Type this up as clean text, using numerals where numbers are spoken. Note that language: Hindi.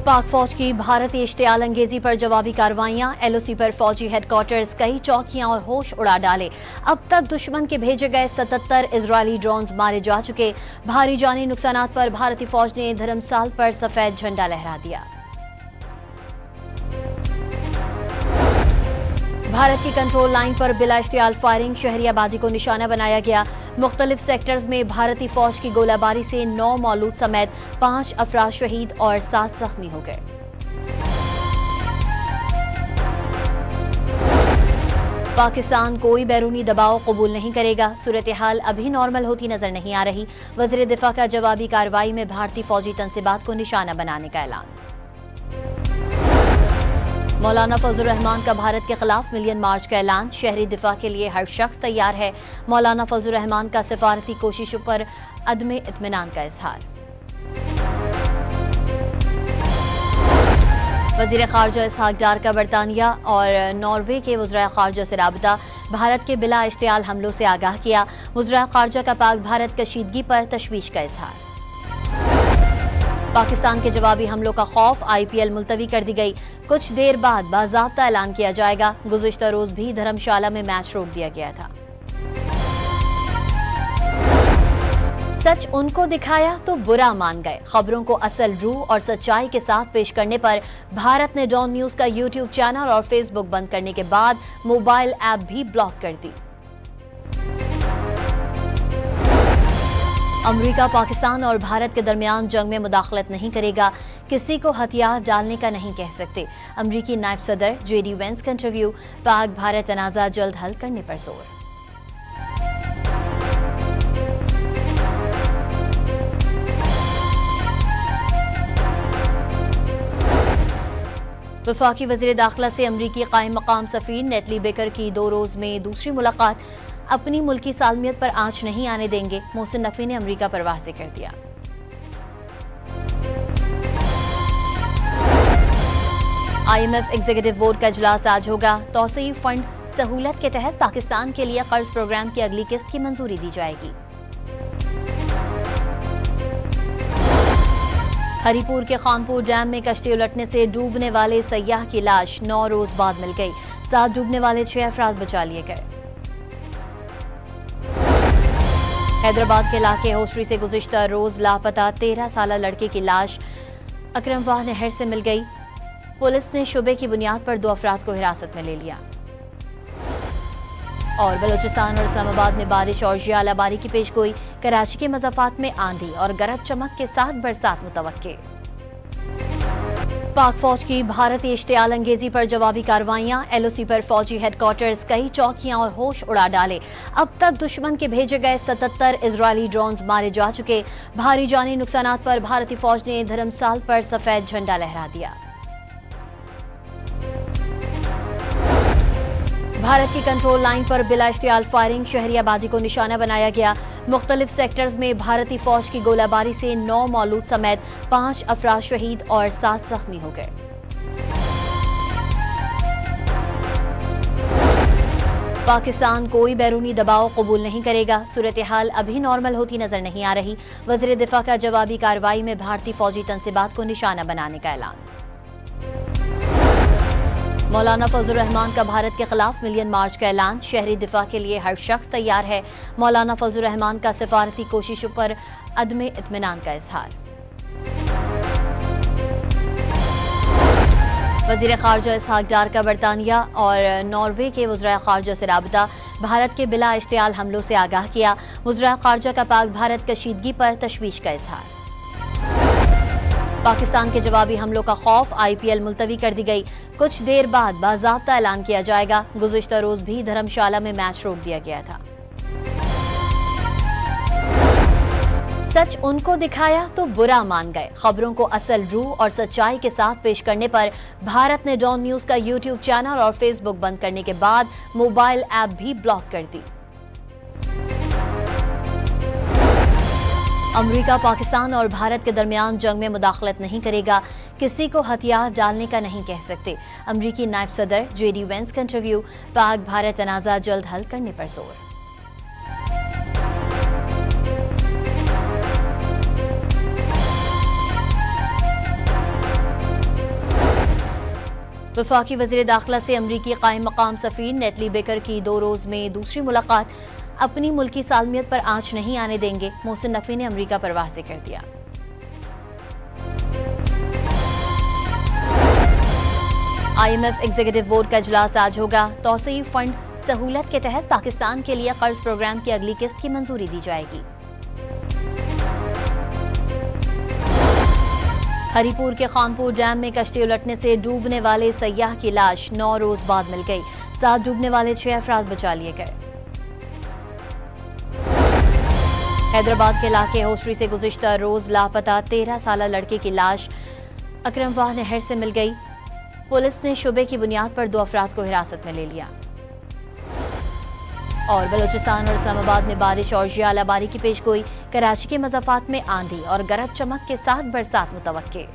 पाक फौज की भारतीय इश्तियाल अंगेजी पर जवाबी कार्रवाइयां, एलओसी पर फौजी हेडक्वार्टर्स, कई चौकियां और होश उड़ा डाले। अब तक दुश्मन के भेजे गए 77 इजरायली ड्रोन्स मारे जा चुके। भारी जानी नुकसान पर भारतीय फौज ने धर्मसाल पर सफेद झंडा लहरा दिया। भारत की कंट्रोल लाइन पर बिला इश्तियाल फायरिंग, शहरी आबादी को निशाना बनाया गया। मुख्तलिफ सेक्टर्स में भारतीय फौज की गोलाबारी से 9 मौलूद समेत 5 अफराद शहीद और 7 जख्मी हो गए। पाकिस्तान कोई बैरूनी दबाव कबूल नहीं करेगा। सूरत हाल अभी नॉर्मल होती नजर नहीं आ रही। वज़ीर दिफा का जवाबी कार्रवाई में भारतीय फौजी तनसीबात को निशाना बनाने का ऐलान। मौलाना फजलुर रहमान का भारत के खिलाफ मिलियन मार्च का ऐलान, शहरी दिफा के लिए हर शख्स तैयार है। मौलाना फजलुर रहमान का सिफारती कोशिशों पर अदम इत्मीनान का इजहार। वज़ीर ख़ारजा इसहाक डार का बरतानिया और नॉर्वे के वज़ीर ख़ारजा से राबता, भारत के बिला इश्तियाल हमलों से आगाह किया। वज़ीर ख़ारजा का पाक भारत कशीदगी पर तशवीश का इजहार। पाकिस्तान के जवाबी हमलों का खौफ, IPL मुलतवी कर दी गई। कुछ देर बाद बाज़ाब्ता ऐलान किया जाएगा। गुज़िश्ता रोज भी धर्मशाला में मैच रोक दिया गया था। सच उनको दिखाया तो बुरा मान गए। खबरों को असल रूह और सच्चाई के साथ पेश करने पर भारत ने डॉन न्यूज का YouTube चैनल और फेसबुक बंद करने के बाद मोबाइल ऐप भी ब्लॉक कर दी। अमेरिका पाकिस्तान और भारत के दरमियान जंग में मुदाखलत नहीं करेगा। किसी को हथियार डालने का नहीं कह सकते। अमरीकी नायब सदर JD वेंस का इंटरव्यू, पाक भारत तनाज़ा जल्द हल करने पर जोर। वफाकी वज़ीर दाखिला से अमरीकी कायम मकाम सफीर नेटली बेकर की 2 रोज में दूसरी मुलाकात। अपनी मुल्की सालमियत पर आंच नहीं आने देंगे, मोहसिन नकवी ने अमरीका पर वाज़ेह कर दिया। IMF एग्जीक्यूटिव बोर्ड का इजलास आज होगा। तौसीई फंड सहूलत के तहत पाकिस्तान के लिए कर्ज प्रोग्राम की अगली किस्त की मंजूरी दी जाएगी। हरिपुर के खानपुर डैम में कश्ती उलटने से डूबने वाले सयाह की लाश 9 रोज बाद मिल गई। 7 डूबने वाले 6 अफराद बचा लिए गए। हैदराबाद के इलाके होस्ट्री से गुज़िश्ता रोज लापता 13 साला लड़के की लाश अकरमवाह नहर से मिल गई। पुलिस ने शुबे की बुनियाद पर 2 अफराद को हिरासत में ले लिया। और बलूचिस्तान और इस्लामाबाद में बारिश और ज़ियालाबारी की पेशगोई। कराची के मज़ाफ़ात में आंधी और गरज चमक के साथ बरसात मुतवक्के। पाक फौज की भारतीय इश्तियाल अंगेजी पर जवाबी कार्रवाइयां, एलओसी पर फौजी हेडक्वार्टर्स, कई चौकियां और होश उड़ा डाले। अब तक दुश्मन के भेजे गए 77 इजरायली ड्रोन्स मारे जा चुके। भारी जानी नुकसान पर भारतीय फौज ने धर्मसाल पर सफेद झंडा लहरा दिया। भारत की कंट्रोल लाइन पर बिला इश्तियाल फायरिंग, शहरी आबादी को निशाना बनाया गया। मुख्तलिफ सेक्टर्स में भारतीय फौज की गोलाबारी से 9 मौलूद समेत 5 अफराद शहीद और 7 जख्मी हो गए। पाकिस्तान कोई बैरूनी दबाव कबूल नहीं करेगा। सूरत हाल अभी नॉर्मल होती नजर नहीं आ रही। वज़ीर दिफा का जवाबी कार्रवाई में भारतीय फौजी तनसीबात को निशाना बनाने का ऐलान। मौलाना फजलुर रहमान का भारत के खिलाफ मिलियन मार्च का ऐलान, शहरी दिफा के लिए हर शख्स तैयार है। मौलाना फजलुर रहमान का सिफारती कोशिशों पर अदम इत्मीनान का इजहार। वज़ीर ख़ारजा इसहाक डार का बरतानिया और नॉर्वे के वज़ीर ख़ारजा से राबता, भारत के बिला इश्तियाल हमलों से आगाह किया। वज़ीर ख़ारजा का पाक भारत कशीदगी पर तशवीश का इजहार। पाकिस्तान के जवाबी हमलों का खौफ, IPL मुलतवी कर दी गई। कुछ देर बाद बाज़ाब्ता ऐलान किया जाएगा। गुज़िश्ता रोज भी धर्मशाला में मैच रोक दिया गया था। सच उनको दिखाया तो बुरा मान गए। खबरों को असल रूह और सच्चाई के साथ पेश करने पर भारत ने डॉन न्यूज का YouTube चैनल और फेसबुक बंद करने के बाद मोबाइल ऐप भी ब्लॉक कर दी। अमेरिका पाकिस्तान और भारत के दरमियान जंग में मुदाखलत नहीं करेगा। किसी को हथियार डालने का नहीं कह सकते। अमरीकी नायब सदर JD वेंस का इंटरव्यू, पाक भारत तनाज़ा जल्द हल करने पर जोर। वफाकी वज़ीर दाखिला से अमरीकी कायम मकाम सफ़ीर नेटली बेकर की 2 रोज़ में दूसरी मुलाकात। अपनी मुल्की सालमियत पर आंच नहीं आने देंगे, मोहसिन नकवी ने अमरीका पर वाज़ेह कर दिया। IMF एग्जीक्यूटिव बोर्ड का इजलास आज होगा। तौसीई फंड सहूलत के तहत पाकिस्तान के लिए कर्ज प्रोग्राम की अगली किस्त की मंजूरी दी जाएगी। हरिपुर के खानपुर डैम में कश्ती उलटने से डूबने वाले सयाह की लाश 9 रोज बाद मिल गई। 7 डूबने वाले 6 अफराद बचा लिए गए। हैदराबाद के इलाके होस्ट्री से गुज़िश्ता रोज लापता 13 साला लड़के की लाश अकरमवाह नहर से मिल गई। पुलिस ने शुबे की बुनियाद पर 2 अफराद को हिरासत में ले लिया। और बलूचिस्तान और इस्लामाबाद में बारिश और जियालाबारी की पेशगोई। कराची के मज़ाफात में आंधी और गरज चमक के साथ बरसात मुतवक्के।